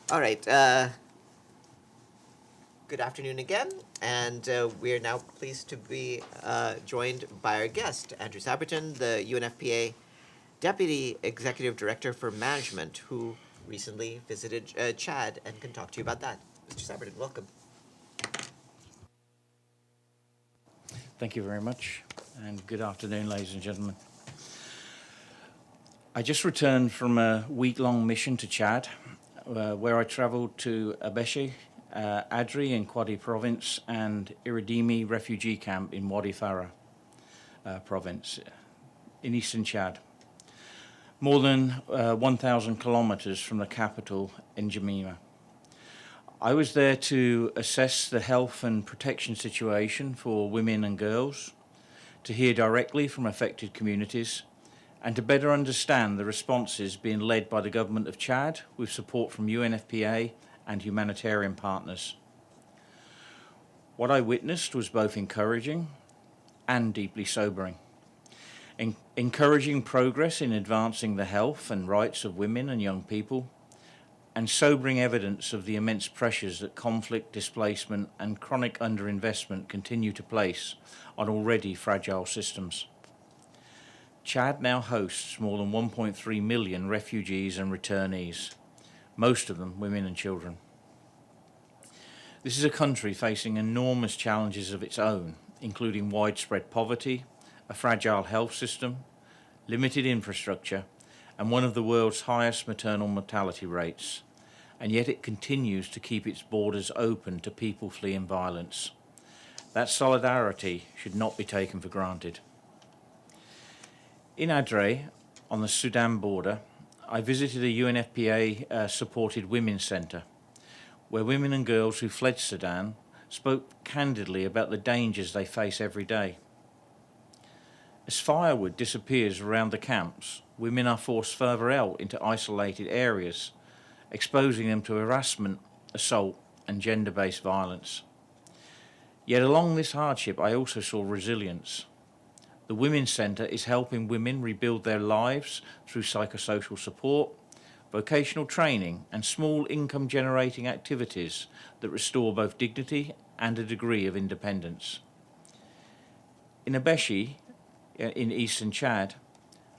All right. Good afternoon again, and we are now pleased to be joined by our guest, Andrew Saberton, the UNFPA Deputy Executive Director for Management, who recently visited Chad and can talk to you about that. Mr. Saberton, welcome. Thank you very much, and good afternoon, ladies and gentlemen. I just returned from a week-long mission to Chad, where I travelled to Abeshi, Adri in Kwadi province, and Iridimi refugee camp in Wadi Farah province in eastern Chad, more than 1,000 kilometres from the capital, N'Djamena. I was there to assess the health and protection situation for women and girls, to hear directly from affected communities, and to better understand the responses being led by the government of Chad with support from UNFPA and humanitarian partners. What I witnessed was both encouraging and deeply sobering. Encouraging progress in advancing the health and rights of women and young people, and sobering evidence of the immense pressures that conflict, displacement, and chronic underinvestment continue to place on already fragile systems. Chad now hosts more than 1.3 million refugees and returnees, most of them women and children. This is a country facing enormous challenges of its own, including widespread poverty, a fragile health system, limited infrastructure, and one of the world's highest maternal mortality rates. And yet it continues to keep its borders open to people fleeing violence. That solidarity should not be taken for granted. In Adre, on the Sudan border, I visited a UNFPA-supported women's centre, where women and girls who fled Sudan spoke candidly about the dangers they face every day. As firewood disappears around the camps, women are forced further out into isolated areas, exposing them to harassment, assault, and gender-based violence. Yet along this hardship, I also saw resilience. The Women's Centre is helping women rebuild their lives through psychosocial support, vocational training, and small income-generating activities that restore both dignity and a degree of independence. In Abeshi, in eastern Chad,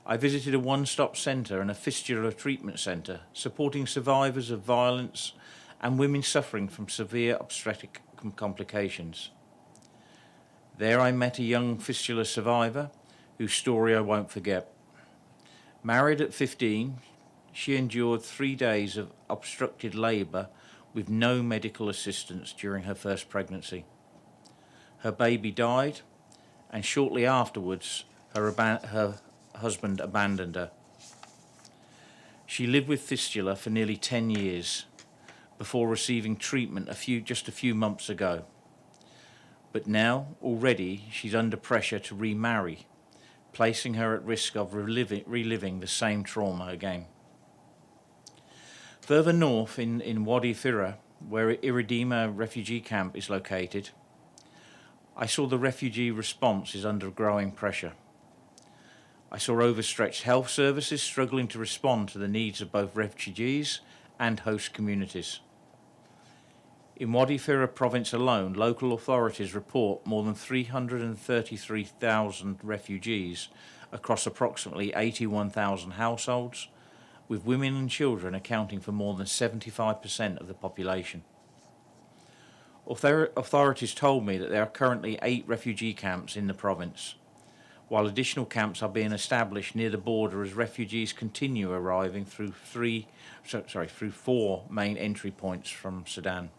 I visited a one-stop centre and a fistula treatment centre supporting survivors of violence and women suffering from severe obstetric complications. There I met a young fistula survivor whose story I won't forget. Married at 15, she endured 3 days of obstructed labour with no medical assistance during her first pregnancy. Her baby died, and shortly afterwards her husband abandoned her. She lived with fistula for nearly 10 years before receiving treatment just a few months ago. But now, already, she's under pressure to remarry, placing her at risk of reliving the same trauma again. Further north in Wadi Farah, where Iridima refugee camp is located, I saw the refugee response is under growing pressure. I saw overstretched health services struggling to respond to the needs of both refugees and host communities. In Wadi Farah province alone, local authorities report more than 333,000 refugees across approximately 81,000 households, with women and children accounting for more than 75% of the population. Authorities told me that there are currently 8 refugee camps in the province, while additional camps are being established near the border as refugees continue arriving through 4 main entry points from Sudan.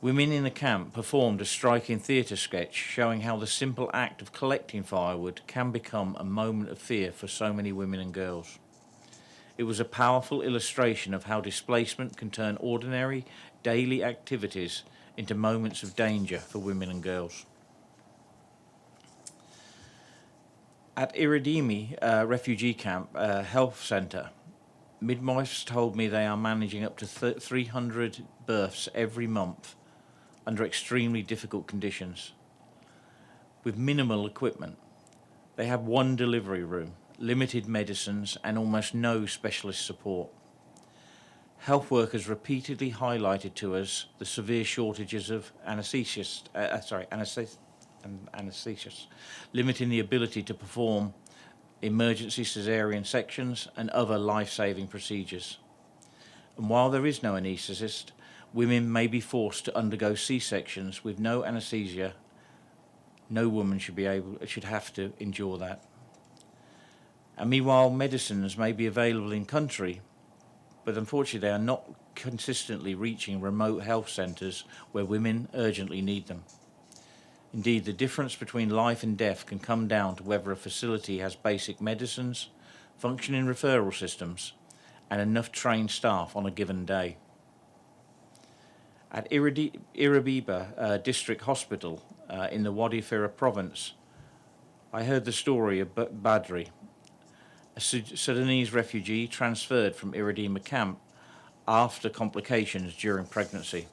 Women in the camp performed a striking theatre sketch showing how the simple act of collecting firewood can become a moment of fear for so many women and girls. It was a powerful illustration of how displacement can turn ordinary, daily activities into moments of danger for women and girls. At Iridimi refugee camp health centre, midwives told me they are managing up to 300 births every month under extremely difficult conditions. With minimal equipment, they have 1 delivery room, limited medicines, and almost no specialist support. health workers repeatedly highlighted to us the severe shortages of anesthesists, limiting the ability to perform emergency caesarean sections and other life-saving procedures. And while there is no anaesthetist, women may be forced to undergo C-sections with no anaesthesia. No woman should have to endure that. And meanwhile, medicines may be available in country, but unfortunately they are not consistently reaching remote health centres where women urgently need them. Indeed, the difference between life and death can come down to whether a facility has basic medicines, functioning referral systems, and enough trained staff on a given day. At Irabiba District Hospital in the Wadi Fira province, I heard the story of Badri, a Sudanese refugee transferred from Iridima camp after complications during pregnancy.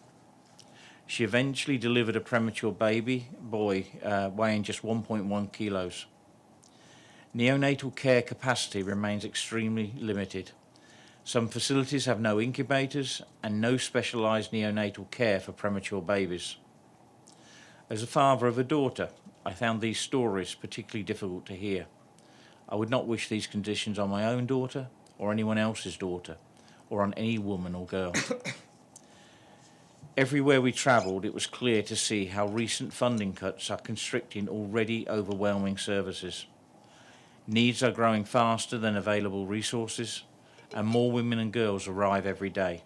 She eventually delivered a premature baby boy weighing just 1.1 kilos. Neonatal care capacity remains extremely limited. Some facilities have no incubators and no specialised neonatal care for premature babies. As a father of a daughter, I found these stories particularly difficult to hear. I would not wish these conditions on my own daughter or anyone else's daughter or on any woman or girl. Everywhere we travelled, it was clear to see how recent funding cuts are constricting already overwhelming services. Needs are growing faster than available resources, and more women and girls arrive every day.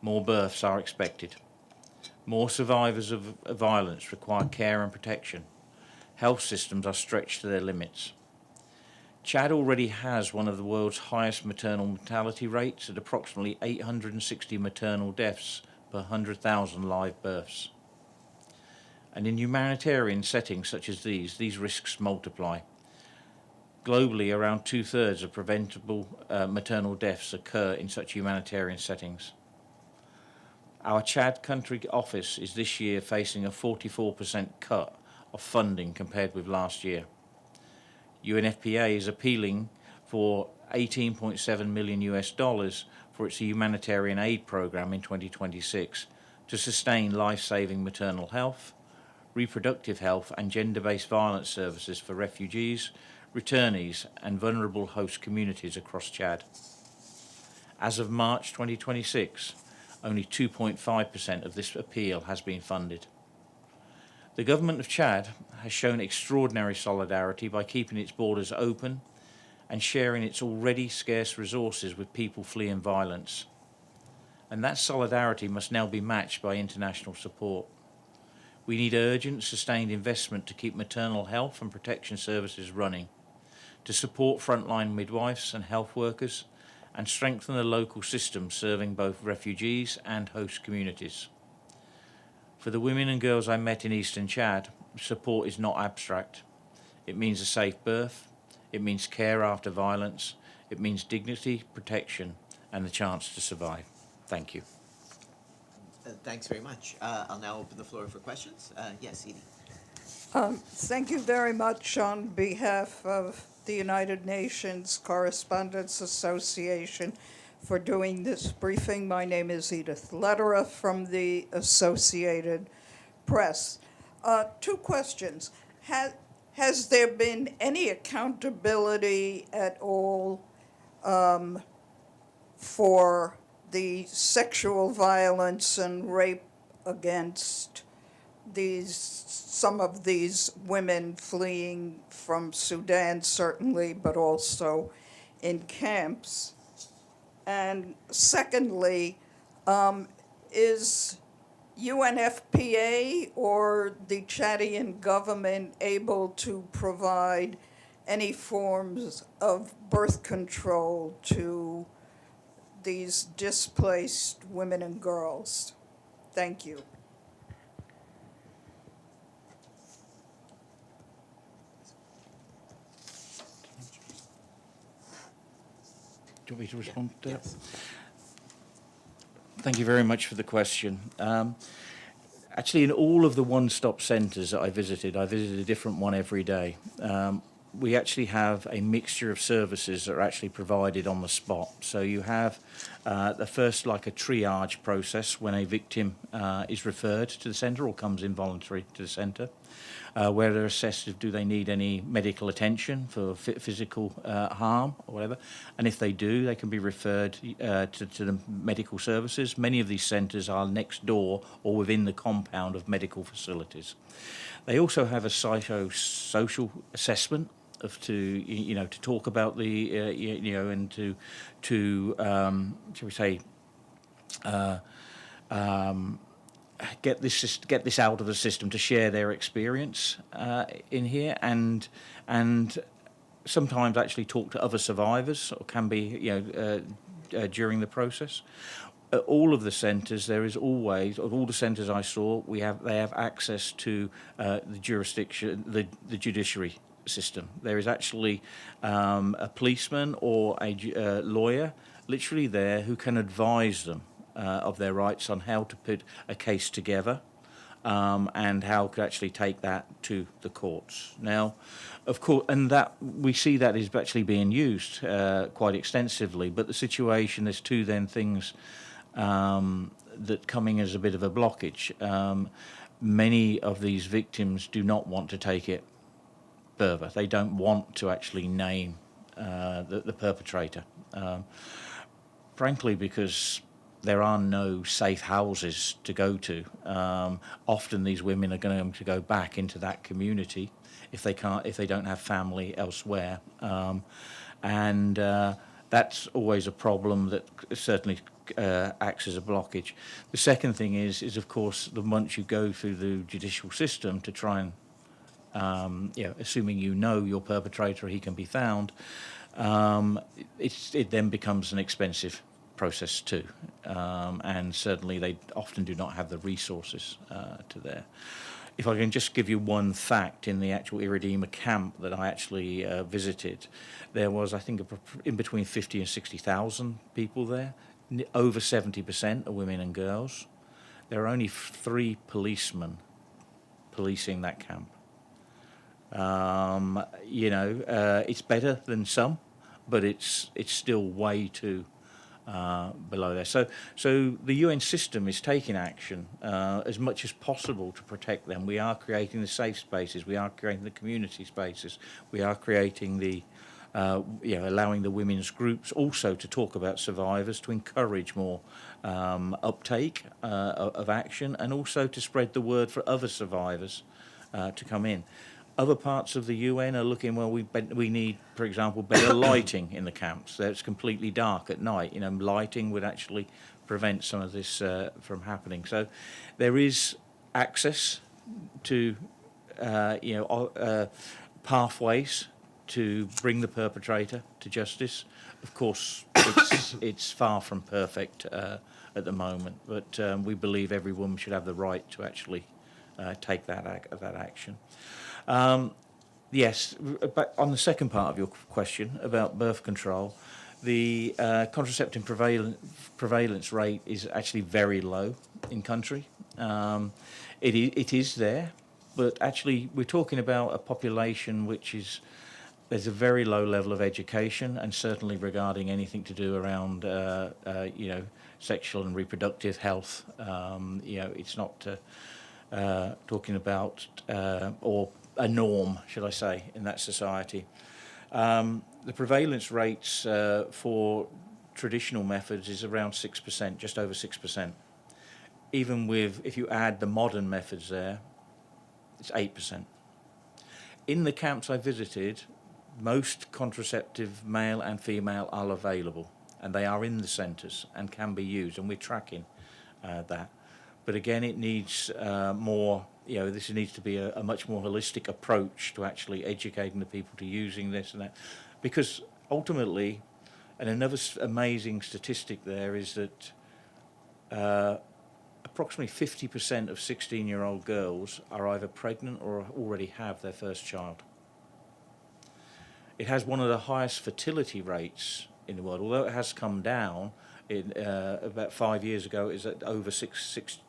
More births are expected. More survivors of violence require care and protection. Health systems are stretched to their limits. Chad already has one of the world's highest maternal mortality rates at approximately 860 maternal deaths per 100,000 live births. And in humanitarian settings such as these risks multiply. Globally, around 2/3 of preventable maternal deaths occur in such humanitarian settings. Our Chad country office is this year facing a 44% cut of funding compared with last year. UNFPA is appealing for $18.7 million for its humanitarian aid program in 2026 to sustain life-saving maternal health, reproductive health and gender-based violence services for refugees, returnees and vulnerable host communities across Chad. As of March 2026, only 2.5% of this appeal has been funded. The government of Chad has shown extraordinary solidarity by keeping its borders open and sharing its already scarce resources with people fleeing violence. And that solidarity must now be matched by international support. We need urgent, sustained investment to keep maternal health and protection services running, to support frontline midwives and health workers, and strengthen the local system serving both refugees and host communities. For the women and girls I met in eastern Chad, support is not abstract. It means a safe birth, it means care after violence, it means dignity, protection, and the chance to survive. Thank you. Thanks very much. I'll now open the floor for questions. Yes, Edie. Thank you very much on behalf of the United Nations Correspondents Association for doing this briefing. My name is Edith Lederer from the Associated Press. Two questions. Has there been any accountability at all for the sexual violence and rape against some of these women fleeing from Sudan, certainly, but also in camps? And secondly, is UNFPA or the Chadian government able to provide any forms of birth control to these displaced women and girls? Thank you. Do you want me to respond to that? Yes. Thank you very much for the question. Actually, in all of the one-stop centres that I visited a different one every day. we actually have a mixture of services that are actually provided on the spot. So you have the first, like a triage process when a victim is referred to the centre or comes in voluntary to the centre, where they're assessed if do they need any medical attention for physical harm or whatever. And if they do, they can be referred to the medical services. Many of these centres are next door or within the compound of medical facilities. They also have a psychosocial assessment to talk about the and to shall we say get this out of the system, to share their experience in here, and sometimes actually talk to other survivors, or can be during the process. At all of the centres, there is always, at all the centres I saw, they have access to the jurisdiction, the judiciary system. There is actually a policeman or a lawyer literally there who can advise them of their rights on how to put a case together, and how to actually take that to the courts. Now, of course, and that we see that is actually being used quite extensively. But the situation, there's two then things that coming as a bit of a blockage. Many of these victims do not want to take it further. They don't want to actually name the perpetrator, frankly, because there are no safe houses to go to. Often these women are going to go back into that community if they don't have family elsewhere, and that's always a problem that certainly acts as a blockage. The second thing is of course, the once you go through the judicial system to try and assuming you know your perpetrator, he can be found, it then becomes an expensive process too, and certainly they often do not have the resources to there. If I can just give you one fact, in the actual Iridima camp that I actually visited, there was, I think, in between 50 and 60,000 people there. Over 70% are women and girls. There are only 3 policemen policing that camp. It's better than some, but it's still way too below there. So the UN system is taking action as much as possible to protect them. We are creating the safe spaces. We are creating the community spaces. We are creating the allowing the women's groups also to talk about survivors, to encourage more uptake of action, and also to spread the word for other survivors to come in. Other parts of the UN are looking, well, we need, for example, better lighting in the camps. So it's completely dark at night. Lighting would actually prevent some of this from happening. So there is access to, pathways to bring the perpetrator to justice. Of course, it's far from perfect at the moment, but we believe every woman should have the right to actually take that action. Yes, but on the second part of your question about birth control, the contraceptive prevalence rate is actually very low in country. It is there, but actually we're talking about a population which is, there's a very low level of education, and certainly regarding anything to do around sexual and reproductive health. It's not talking about or a norm, should I say, in that society. The prevalence rates for traditional methods is around 6%, just over 6%. Even with, if you add the modern methods there, it's 8%. In the camps I visited, most contraceptive, male and female, are available, and they are in the centres and can be used, and we're tracking that. But again, it needs more, this needs to be a much more holistic approach to actually educating the people to using this and that. Because ultimately, and another amazing statistic there is that approximately 50% of 16-year-old girls are either pregnant or already have their first child. It has one of the highest fertility rates in the world, although it has come down. About 5 years ago, it was at over six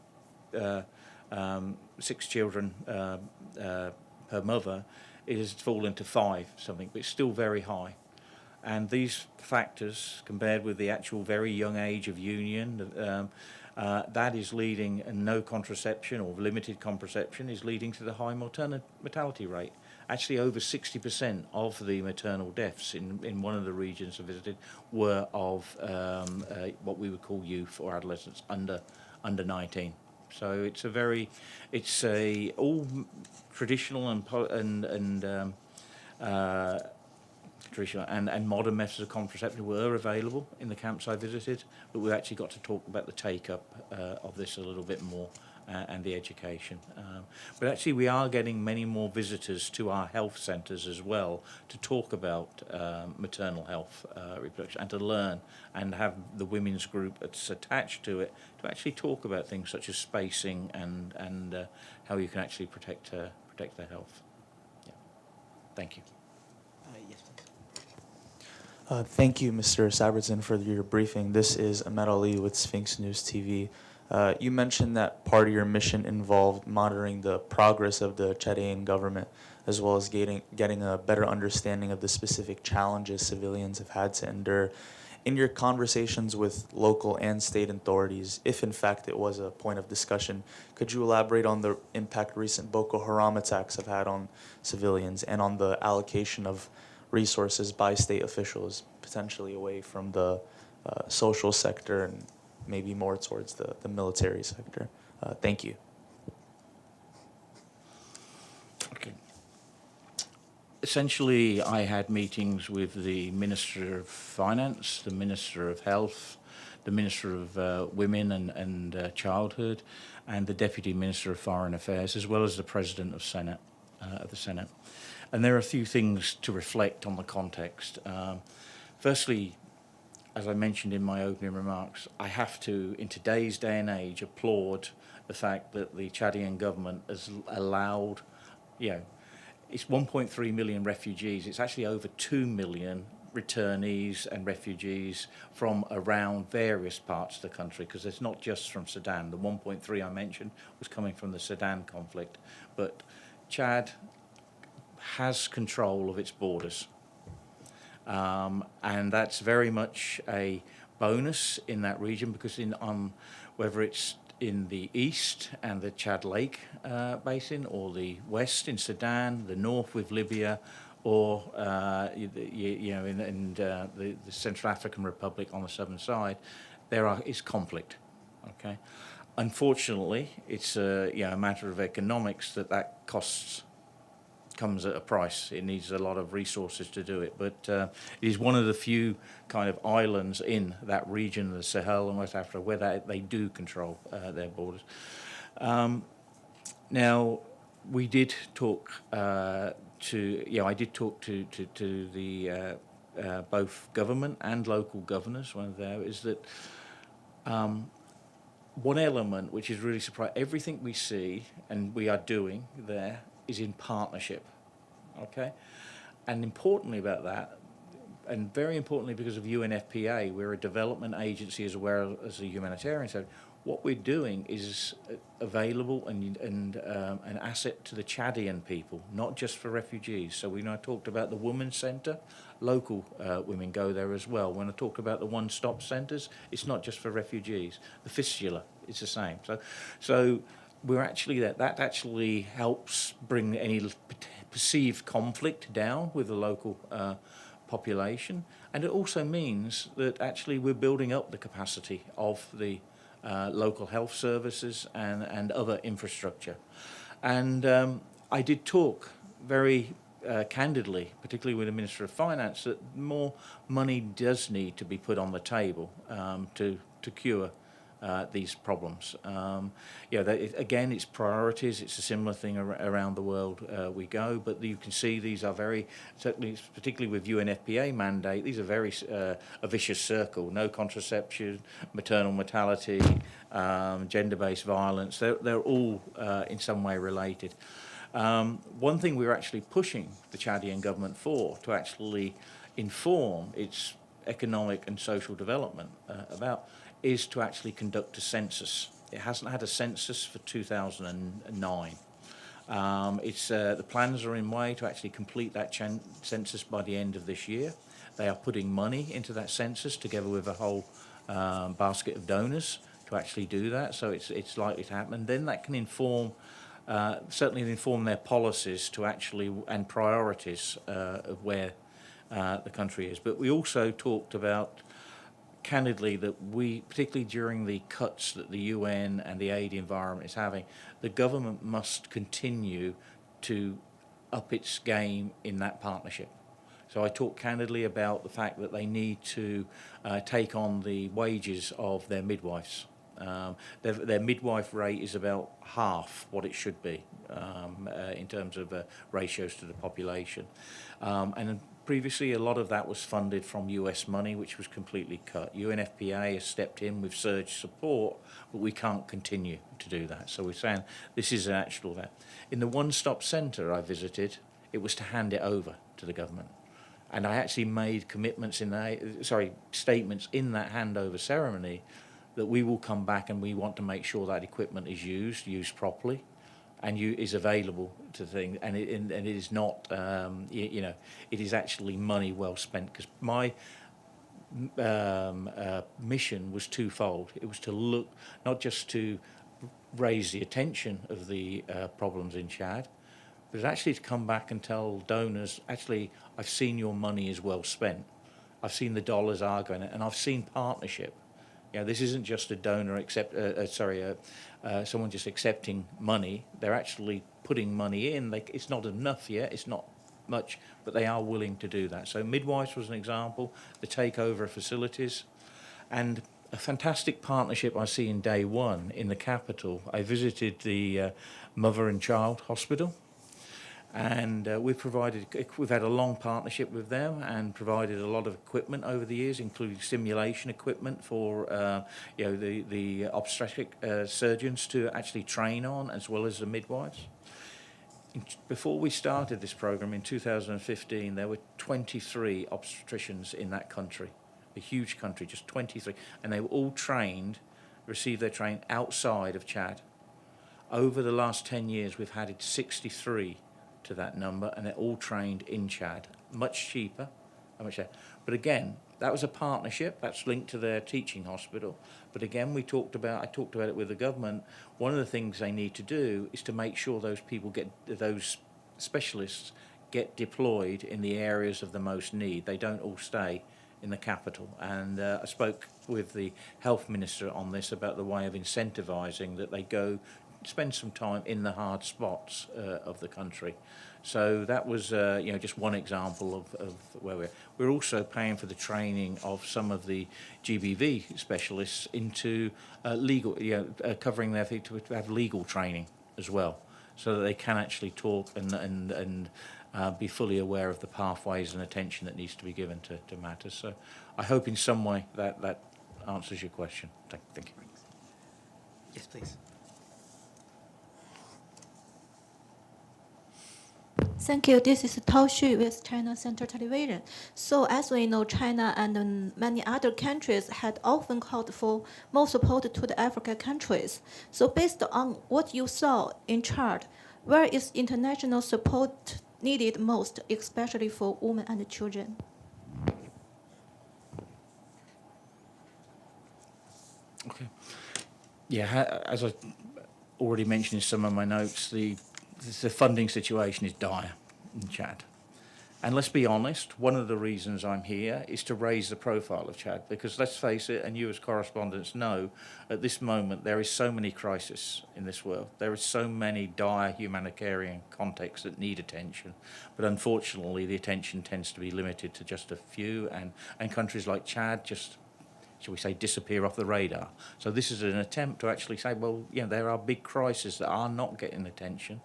children per mother. it has fallen to 5 something, but it's still very high. And these factors, compared with the actual very young age of union, that is leading, and no contraception or limited contraception is leading to the high mortality rate. Actually, over 60% of the maternal deaths in one of the regions I visited were of what we would call youth or adolescents under 19. So it's a all traditional traditional and modern methods of contraception were available in the camps I visited, but we actually got to talk about the take-up of this a little bit more and the education. But actually we are getting many more visitors to our health centres as well to talk about maternal health reproduction and to learn and have the women's group that's attached to it to actually talk about things such as spacing and how you can actually protect their health. Yeah. Thank you. Yes, please. Thank you, Mr. Saberton, for your briefing. This is Ahmed Ali with Sphinx News TV. You mentioned that part of your mission involved monitoring the progress of the Chadian government, as well as getting a better understanding of the specific challenges civilians have had to endure. In your conversations with local and state authorities, if in fact it was a point of discussion, could you elaborate on the impact recent Boko Haram attacks have had on civilians and on the allocation of resources by state officials, potentially away from the social sector and maybe more towards the military sector? Thank you. Okay. Essentially, I had meetings with the Minister of Finance, the Minister of Health, the Minister of Women and Childhood, and the Deputy Minister of Foreign Affairs, as well as the President of the Senate. And there are a few things to reflect on the context. Firstly, as I mentioned in my opening remarks, I have to, in today's day and age, applaud the fact that the Chadian government has allowed, it's 1.3 million refugees. It's actually over 2 million returnees and refugees from around various parts of the country, because it's not just from Sudan. The 1.3 I mentioned was coming from the Sudan conflict. But Chad has control of its borders. And that's very much a bonus in that region, because whether it's in the east and the Chad Lake basin, or the west in Sudan, the north with Libya, or the Central African Republic on the southern side, is conflict. Okay, unfortunately, it's a matter of economics that comes at a price. It needs a lot of resources to do it, but it is one of the few kind of islands in that region of the Sahel and West Africa where they do control their borders. Now, we did talk I did talk to the both government and local governors. One of there is that one element which is really surprising, everything we see and we are doing there is in partnership, okay? And importantly about that, and very importantly because of UNFPA, we're a development agency as well as a humanitarian, so what we're doing is available and an asset to the Chadian people, not just for refugees. So when I talked about the Women's Centre, local women go there as well. When I talk about the one-stop centres, it's not just for refugees. The fistula is the same. So we're actually that actually helps bring any perceived conflict down with the local population, and it also means that actually we're building up the capacity of the local health services and other infrastructure. And I did talk very candidly, particularly with the Minister of Finance, that more money does need to be put on the table to cure these problems. Again, it's priorities. It's a similar thing around the world we go, but you can see these are certainly, particularly with UNFPA mandate, these are very a vicious circle. No contraception, maternal mortality, gender-based violence, they're all in some way related. One thing we're actually pushing the Chadian government for, to actually inform its economic and social development about, is to actually conduct a census. It hasn't had a census for 2009. The plans are in way to actually complete that census by the end of this year. They are putting money into that census together with a whole basket of donors to actually do that. So it's likely to happen. Then that can certainly inform their policies to actually and priorities of where the country is. But we also talked about candidly that we, particularly during the cuts that the UN and the aid environment is having, the government must continue to up its game in that partnership. So I talked candidly about the fact that they need to take on the wages of their midwives. Their midwife rate is about half what it should be in terms of ratios to the population. And previously, a lot of that was funded from US money, which was completely cut. UNFPA has stepped in with surge support, but we can't continue to do that. So we're saying this is an actual that. In the one-stop centre I visited, it was to hand it over to the government. And I actually made commitments statements in that handover ceremony that we will come back and we want to make sure that equipment is used properly, and is available to things, and it is not, it is actually money well spent. Because my mission was twofold. It was to look, not just to raise the attention of the problems in Chad, but actually to come back and tell donors, actually, I've seen your money is well spent. I've seen the dollars are going, and I've seen partnership. This isn't just a donor someone just accepting money. They're actually putting money in. It's not enough yet. It's not much, but they are willing to do that. So midwives was an example, the takeover of facilities, and a fantastic partnership I see in day one in the capital. I visited the Mother and Child Hospital, and we've had a long partnership with them and provided a lot of equipment over the years, including simulation equipment for the obstetric surgeons to actually train on, as well as the midwives. Before we started this program in 2015, there were 23 obstetricians in that country, a huge country, just 23, and they were all received their training outside of Chad. Over the last 10 years, we've added 63 to that number, and they're all trained in Chad. Much cheaper. But again, that was a partnership that's linked to their teaching hospital. But again, I talked about it with the government. One of the things they need to do is to make sure those specialists get deployed in the areas of the most need. They don't all stay in the capital. And I spoke with the health minister on this about the way of incentivising that they go spend some time in the hard spots of the country. So that was just one example of where we're also paying for the training of some of the GBV specialists into legal, covering their feet to have legal training as well, so that they can actually talk and be fully aware of the pathways and attention that needs to be given to matters. So I hope in some way that answers your question. Thank you. Yes, please. Thank you. This is Tao Xu with China Central Television. So as we know, China and many other countries had often called for more support to the African countries. So based on what you saw in chart, where is international support needed most, especially for women and children? Okay. Yeah, as I already mentioned in some of my notes, the funding situation is dire in Chad. And let's be honest, one of the reasons I'm here is to raise the profile of Chad, because let's face it, and you as correspondents know, at this moment there is so many crises in this world. There are so many dire humanitarian contexts that need attention, but unfortunately the attention tends to be limited to just a few, and countries like Chad just, shall we say, disappear off the radar. So this is an attempt to actually say, well, there are big crises that are not getting attention,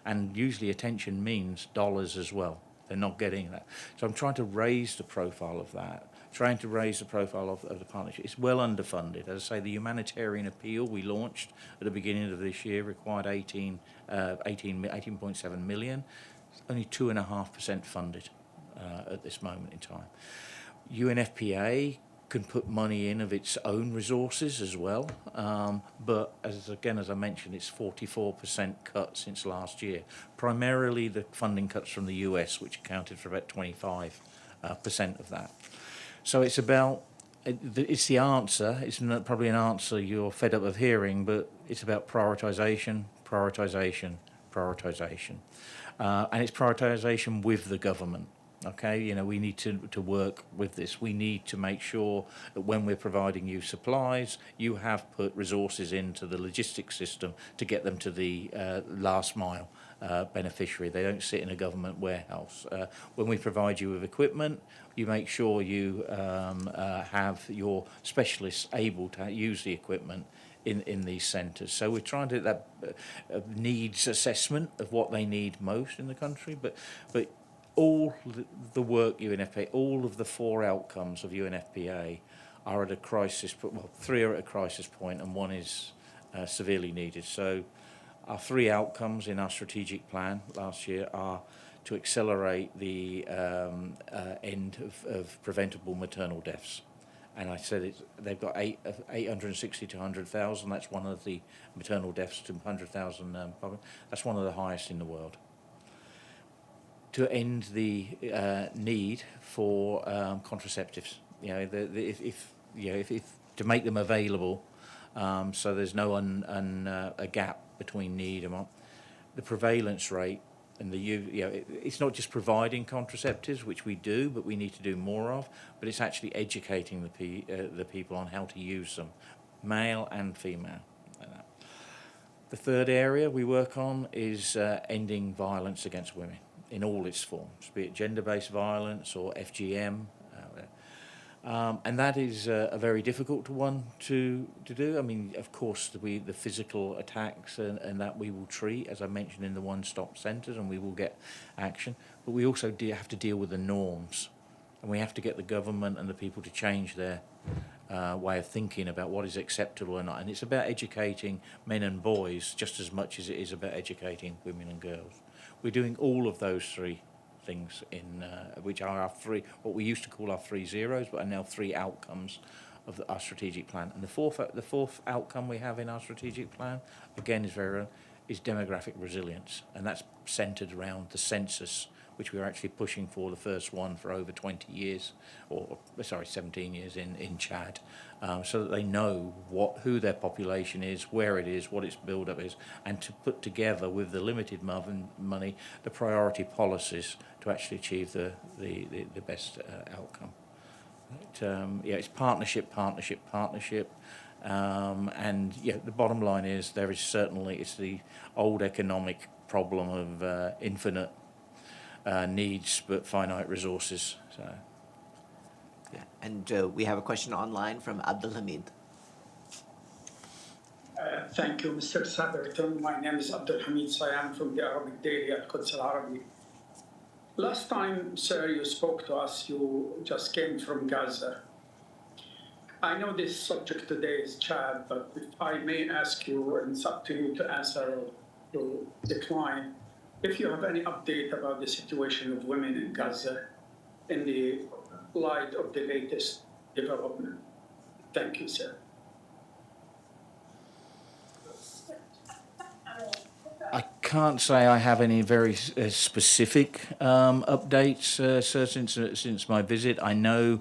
and usually attention means dollars as well. They're not getting that. So I'm trying to raise the profile of that, trying to raise the profile of the partnership. It's well underfunded. As I say, the humanitarian appeal we launched at the beginning of this year required 18.7 million. It's only 2.5% funded at this moment in time. UNFPA can put money in of its own resources as well. But as I mentioned, it's 44% cut since last year. Primarily the funding cuts from the US, which accounted for about 25% of that. So it's the answer. It's probably an answer you're fed up of hearing, but it's about prioritisation, prioritisation, prioritisation. And it's prioritisation with the government. Okay, we need to work with this. We need to make sure that when we're providing you supplies, you have put resources into the logistics system to get them to the last mile beneficiary. They don't sit in a government warehouse. When we provide you with equipment, you make sure you have your specialists able to use the equipment in these centres. So we're trying to do that needs assessment of what they need most in the country, but all the work UNFPA, all of the 4 outcomes of UNFPA are at a crisis, well, 3 are at a crisis point and 1 is severely needed. So our 3 outcomes in our strategic plan last year are to accelerate the end of preventable maternal deaths. And I said they've got 860 to 100,000. That's one of the maternal deaths to 100,000. That's one of the highest in the world. To end the need for contraceptives, if to make them available, so there's no a gap between need and the prevalence rate, and it's not just providing contraceptives, which we do, but we need to do more of. But it's actually educating the people on how to use them, male and female. The third area we work on is ending violence against women in all its forms, be it gender-based violence or FGM. And that is a very difficult one to do. I mean, of course, the physical attacks and that we will treat, as I mentioned, in the one-stop centres, and we will get action. But we also have to deal with the norms, and we have to get the government and the people to change their way of thinking about what is acceptable or not. And it's about educating men and boys just as much as it is about educating women and girls. We're doing all of those 3 things in which are our 3, what we used to call our 3 zeros, but are now 3 outcomes of our strategic plan. And the fourth outcome we have in our strategic plan, again, is demographic resilience, and that's centred around the census, which we're actually pushing for, the first one for over 20 years, 17 years in Chad, so that they know who their population is, where it is, what its build-up is, and to put together with the limited money the priority policies to actually achieve the best outcome. It's partnership, and the bottom line is it's the old economic problem of infinite needs but finite resources. So. Yeah, and we have a question online from Abdul Hamid. Thank you, Mr. Saberton. My name is Abdul Hamid Sayan from the Arabic Daily Al-Quds Al-Arabi. Last time, sir, you spoke to us, you just came from Gaza. I know this subject today is Chad, but if I may ask you, and it's up to you to answer or to decline, if you have any update about the situation of women in Gaza in the light of the latest development. Thank you, sir. I can't say I have any very specific updates, sir, since my visit. I know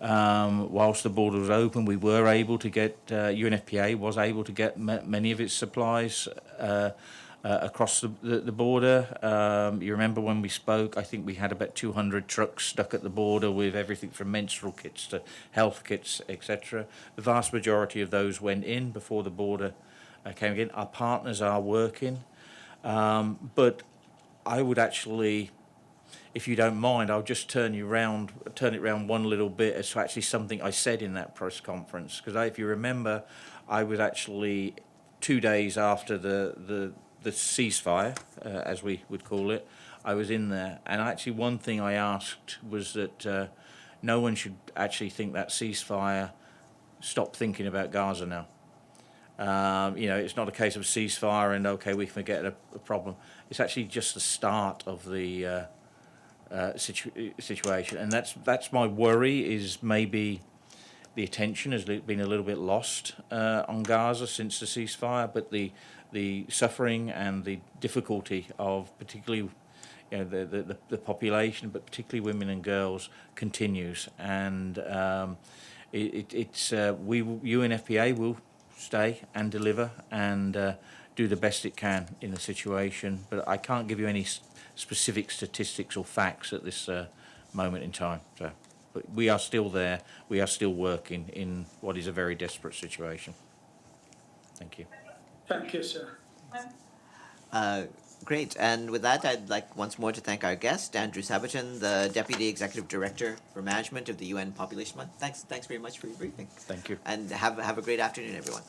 whilst the border was open, we were able to get, UNFPA was able to get many of its supplies across the border. You remember when we spoke, I think we had about 200 trucks stuck at the border with everything from menstrual kits to health kits, etc. The vast majority of those went in before the border came in. Our partners are working. But I would actually, if you don't mind, I'll just turn it round one little bit as to actually something I said in that press conference. Because if you remember, I was actually 2 days after the ceasefire, as we would call it, I was in there. And actually one thing I asked was that no one should actually think that ceasefire stopped thinking about Gaza now. It's not a case of ceasefire and, okay, we forget a problem. It's actually just the start of the situation. And that's my worry, is maybe the attention has been a little bit lost on Gaza since the ceasefire, but the suffering and the difficulty of particularly the population, but particularly women and girls, continues. And UNFPA will stay and deliver and do the best it can in the situation. But I can't give you any specific statistics or facts at this moment in time. So, but we are still there. We are still working in what is a very desperate situation. Thank you. Thank you, sir. Great. And with that, I'd like once more to thank our guest, Andrew Saberton, the Deputy Executive Director for Management of the UN Population Fund. Thanks very much for your briefing. Thank you. And have a great afternoon, everyone.